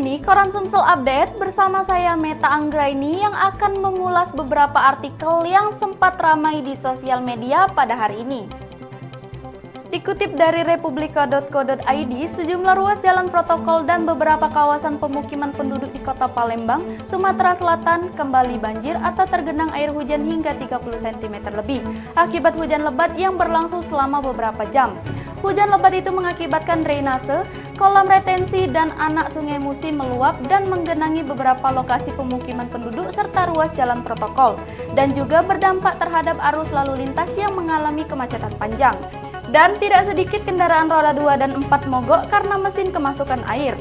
ini Koran Sumsel Update bersama saya Meta Anggraini yang akan mengulas beberapa artikel yang sempat ramai di sosial media pada hari ini. Dikutip dari republika.co.id, sejumlah ruas jalan protokol dan beberapa kawasan pemukiman penduduk di Kota Palembang, Sumatera Selatan kembali banjir atau tergenang air hujan hingga 30 cm lebih akibat hujan lebat yang berlangsung selama beberapa jam. Hujan lebat itu mengakibatkan drainase, kolam retensi, dan anak sungai Musi meluap dan menggenangi beberapa lokasi pemukiman penduduk serta ruas jalan protokol, dan juga berdampak terhadap arus lalu lintas yang mengalami kemacetan panjang. Dan tidak sedikit kendaraan roda 2 dan 4 mogok karena mesin kemasukan air.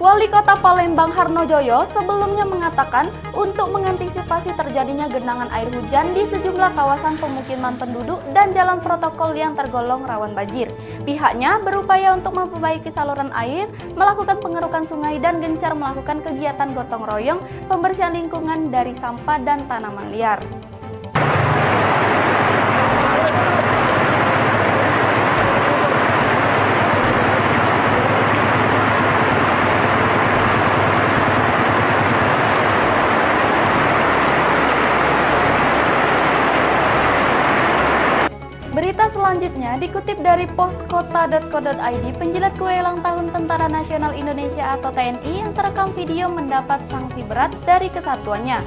Wali Kota Palembang Harnojoyo sebelumnya mengatakan untuk mengantisipasi terjadinya genangan air hujan di sejumlah kawasan pemukiman penduduk dan jalan protokol yang tergolong rawan banjir. Pihaknya berupaya untuk memperbaiki saluran air, melakukan pengerukan sungai dan gencar melakukan kegiatan gotong royong pembersihan lingkungan dari sampah dan tanaman liar. Berita selanjutnya dikutip dari poskota.co.id, penjilat kue ulang tahun Tentara Nasional Indonesia atau TNI yang terekam video mendapat sanksi berat dari kesatuannya.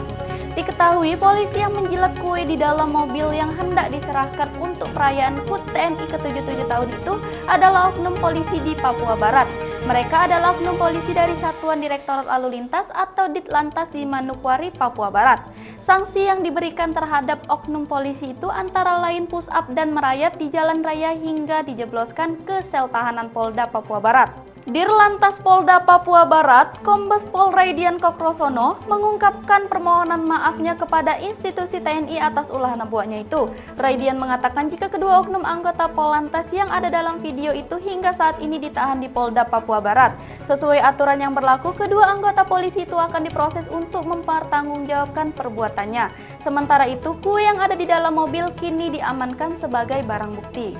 Diketahui polisi yang menjilat kue di dalam mobil yang hendak diserahkan untuk perayaan HUT TNI ke-77 tahun itu adalah oknum polisi di Papua Barat. Mereka adalah oknum polisi dari Satuan Direktorat Lalu Lintas atau Ditlantas di Manokwari, Papua Barat. Sanksi yang diberikan terhadap oknum polisi itu antara lain push up dan merayap di jalan raya hingga dijebloskan ke sel tahanan Polda Papua Barat. Dirlantas Polda Papua Barat, Kombes Pol Raidian Kokrosono mengungkapkan permohonan maafnya kepada institusi TNI atas ulah buatnya itu. Raidian mengatakan jika kedua oknum anggota Polantas yang ada dalam video itu hingga saat ini ditahan di Polda Papua Barat. Sesuai aturan yang berlaku, kedua anggota polisi itu akan diproses untuk mempertanggungjawabkan perbuatannya. Sementara itu, kue yang ada di dalam mobil kini diamankan sebagai barang bukti.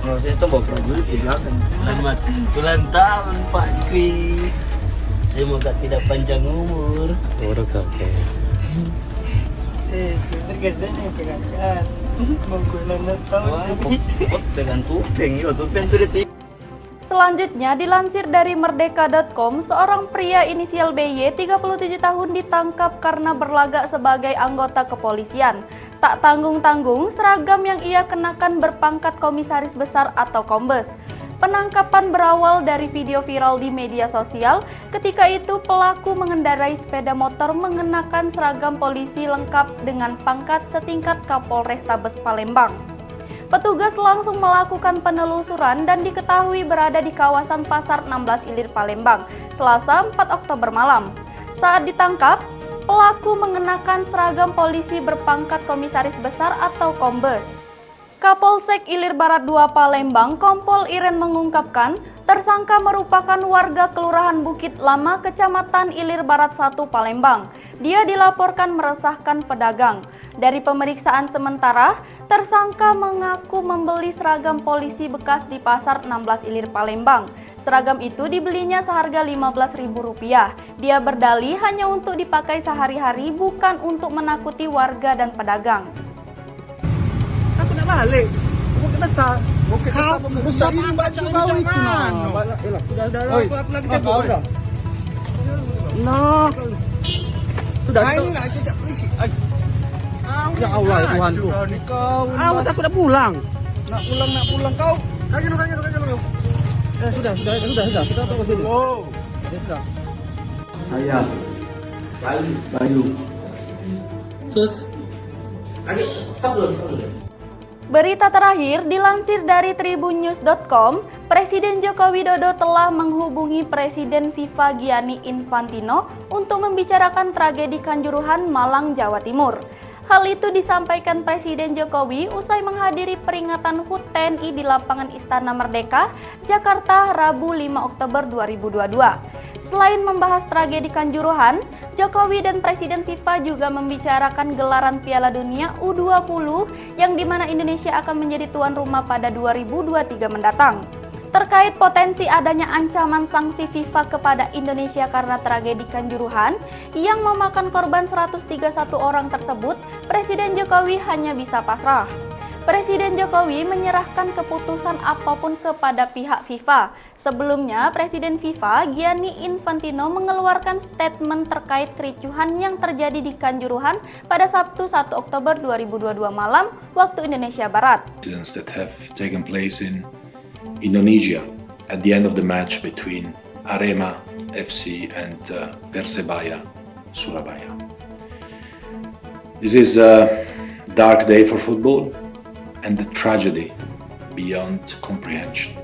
Kalau saya tuh bawa prajurit di belakang. Selamat ulang tahun Pak Kwi. Semoga tidak panjang umur. Oke. Tergadanya pegangan. Mau ulang tahun. Pegang tupeng, tupeng tuh detik. Selanjutnya dilansir dari merdeka.com, seorang pria inisial BY 37 tahun ditangkap karena berlagak sebagai anggota kepolisian. Tak tanggung-tanggung, seragam yang ia kenakan berpangkat komisaris besar atau kombes. Penangkapan berawal dari video viral di media sosial. Ketika itu pelaku mengendarai sepeda motor mengenakan seragam polisi lengkap dengan pangkat setingkat Kapolrestabes Palembang. Petugas langsung melakukan penelusuran dan diketahui berada di kawasan Pasar 16 Ilir Palembang, Selasa 4 Oktober malam. Saat ditangkap, pelaku mengenakan seragam polisi berpangkat komisaris besar atau kombes. Kapolsek Ilir Barat 2 Palembang, Kompol Iren mengungkapkan, tersangka merupakan warga Kelurahan Bukit Lama, Kecamatan Ilir Barat 1 Palembang. Dia dilaporkan meresahkan pedagang. Dari pemeriksaan sementara, tersangka mengaku membeli seragam polisi bekas di Pasar 16 Ilir Palembang. Seragam itu dibelinya seharga Rp15.000. Dia berdalih hanya untuk dipakai sehari-hari, bukan untuk menakuti warga dan pedagang. Aku nak balik. Bukit besar. Bukit besar ini baju kau itu nah. Sudah aku lagi sibuk. Nah. Sudah. Ini nak cecak polisi. Ya Allah ya Tuhanku. Awas aku dah pulang. Nak pulang kau. Kaki lu. Sudah. Kita tunggu sini. Oh. Sudah. Saya Bayu. Terus stop dulu. Berita terakhir dilansir dari tribunnews.com, Presiden Joko Widodo telah menghubungi Presiden FIFA Gianni Infantino untuk membicarakan tragedi Kanjuruhan, Malang, Jawa Timur. Hal itu disampaikan Presiden Jokowi usai menghadiri peringatan HUT TNI di lapangan Istana Merdeka, Jakarta, Rabu 5 Oktober 2022. Selain membahas tragedi Kanjuruhan, Jokowi dan Presiden FIFA juga membicarakan gelaran Piala Dunia U20 yang dimana Indonesia akan menjadi tuan rumah pada 2023 mendatang. Terkait potensi adanya ancaman sanksi FIFA kepada Indonesia karena tragedi Kanjuruhan yang memakan korban 131 orang tersebut, Presiden Jokowi hanya bisa pasrah. Presiden Jokowi menyerahkan keputusan apapun kepada pihak FIFA. Sebelumnya, Presiden FIFA Gianni Infantino mengeluarkan statement terkait kericuhan yang terjadi di Kanjuruhan pada Sabtu 1 Oktober 2022 malam waktu Indonesia Barat. That have taken place in Indonesia at the end of the match between Arema FC and Persebaya Surabaya. This is a dark day for football and the tragedy beyond comprehension.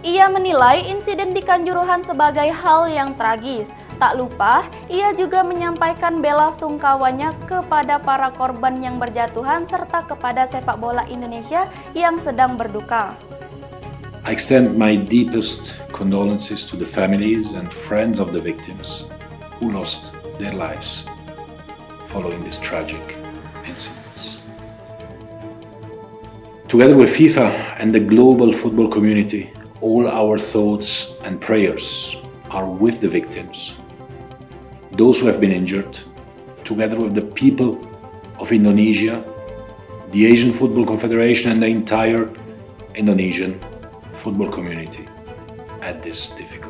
Ia menilai insiden di Kanjuruhan sebagai hal yang tragis. Tak lupa, ia juga menyampaikan bela sungkawanya kepada para korban yang berjatuhan serta kepada sepak bola Indonesia yang sedang berduka. I extend my deepest condolences to the families and friends of the victims who lost their lives following these tragic incidents. Together with FIFA and the global football community, all our thoughts and prayers are with the victims, those who have been injured, together with the people of Indonesia, the Asian Football Confederation and the entire Indonesian football community at this difficult